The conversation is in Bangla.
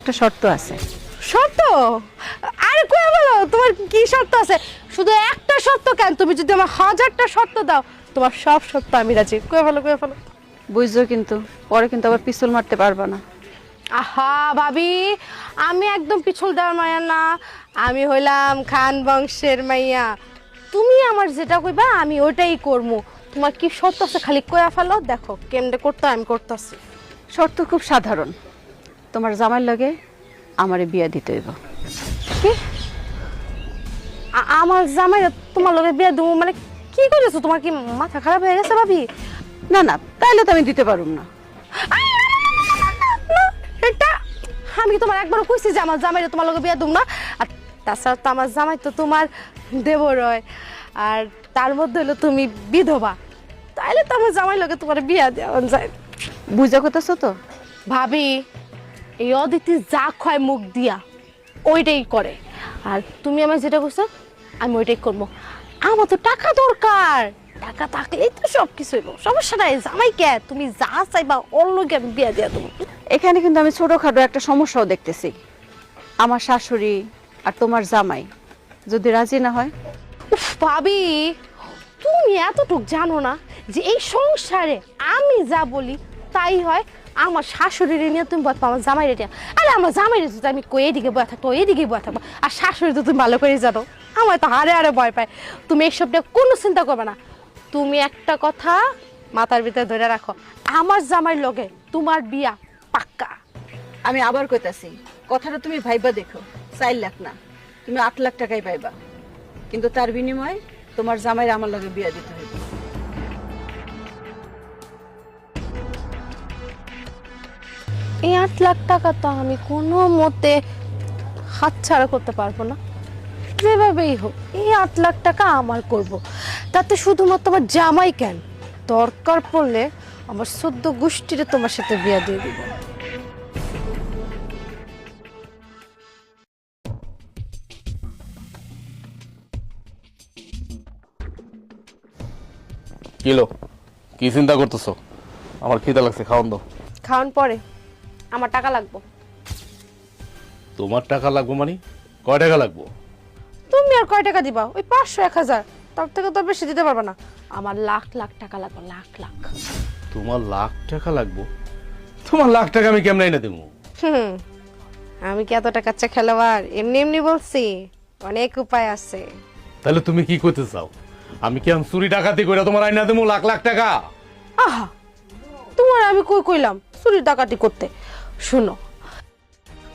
একটা শর্ত আছে। শর্ত? আরে কই বলো, তোমার কি শর্ত আছে? শুধু একটা শর্ত কেন, তুমি যদি আমার 1000টা শর্ত দাও, তোমার সব শর্ত আমি রাজি। কই বলো, কই বলো। বুঝছো, কিন্তু পরে কিন্তু আবার পিস্তল মারতে পারবা না। আহা ভাবি, আমি একদম পিছল দেওয়ার মাইয়া না, আমি হইলাম খান বংশের মাইয়া। তুমি আমার যেটা কইবা আমি ওইটাই করবো। তোমার কি শর্ত আছে খালি কইয়া ফেলো, দেখো কেমনে করতে আমি করতেছি। শর্ত খুব সাধারণ, তোমার জামাইর লাগে আমারে বিয়া দিতে হইব। কি? আমার জামাই তোমার লগে বিয়া দেবো মানে কি করেছো? তোমার কি মাথা খারাপ হয়ে গেছে ভাবি? না না, তাইলে তো আমি দিতে পারুম না। এটা আমি কি তোমার একবারও কইছি যে আমার জামাইরে তোমার লগে বিয়া দেবো না? আর তাছাড়া তো আমার জামাই তো তোমার দেবর হয়, আর তার মধ্যে হলো তুমি বিধবা, তাইলে তো আমার জামাই লগে তোমার বিয়া দেওয়া যায়। বুঝা কথাছো তো? ভাবি, এই অদিতি যা খয় মুখ দিয়া ওইটাই করে, আর তুমি আমার যেটা করছো আমি ওইটাই করবো। আমার তো টাকা দরকার, টাকা থাকলেই তো সব কিছু হইব, সমস্যা নাই। জামাই কে, তুমি যা চাইবা ওর লগে আমি বিয়া দিয়া দেবো। এখানে কিন্তু আমি ছোটখাটো একটা সমস্যাও দেখতেছি। আমার শাশুড়ি আর তোমার জামাই যদি রাজি না হয়? উফ ভাবি, তুমি এতটুক জানো না যে এই সংসারে আমি যা বলি তাই হয়? আমার শাশুড়ির নিয়ে তুমি বয় আমার জামাই রেডিয়া, আরে আমার জামাই রে যদি আমি কই এদিকে বয়া থাকতো এদিকে বয়া থাকবো, আর শাশুড়ি তো তুমি ভালো করে জানো আমার তো হারে হারে ভয় পায়। তুমি এইসব নিয়ে কোনো চিন্তা করবে না। তুমি একটা কথা মাথার ভিতরে ধরে রাখো, আমার জামাই লগে তোমার বিয়া পাক্কা। আমি আবার কইতাছি, কথাটা তুমি ভাইবা দেখো। 4 লাখ না, তুমি 8 লাখ টাকাই পাইবা, কিন্তু তার বিনিময়ে তোমার জামাইর আমার লগে বিয়া দিতে হইবে। এই 8 লাখ টাকা তো আমি কোনো মতে হাতছাড়া করতে পারবো না, যেভাবেই হোক এই 8 লাখ টাকা আমার করব। তাতে শুধুমাত্র আমার জামাই কেন, দরকার পড়লে আমার 14 গোষ্ঠীরে তোমার সাথে বিয়া দিয়ে দিব। কিলো কি চিন্তা করতেছো? আমার খিদা লাগছে, খাওয়ান দাও। খাওয়ান পরে, আমার টাকা লাগবে। তোমার টাকা লাগবো মানে? কয় টাকা লাগবো? তুমি আর কয় টাকা দিবা? ওই 500 1000, তার থেকে তো বেশি দিতে পারবে না। আমার লাখ লাখ টাকা লাগবে, লাখ লাখ। তোমার লাখ টাকা লাগবো? তোমার লাখ টাকা আমি কেমনে এনে দেবো? হুম, আমি কি এত টাকা চা খেলোয়াড়? এমনি এমনি বলছি, অনেক উপায় আছে। তাহলে তুমি কি করতে চাও? আমি কি চুরি ডাকাতি করে তোমার আইনা দেবো লাখ লাখ টাকা? আহা, তোমার আমি কই কইলাম চুরি ডাকাতি করতে? শুনো,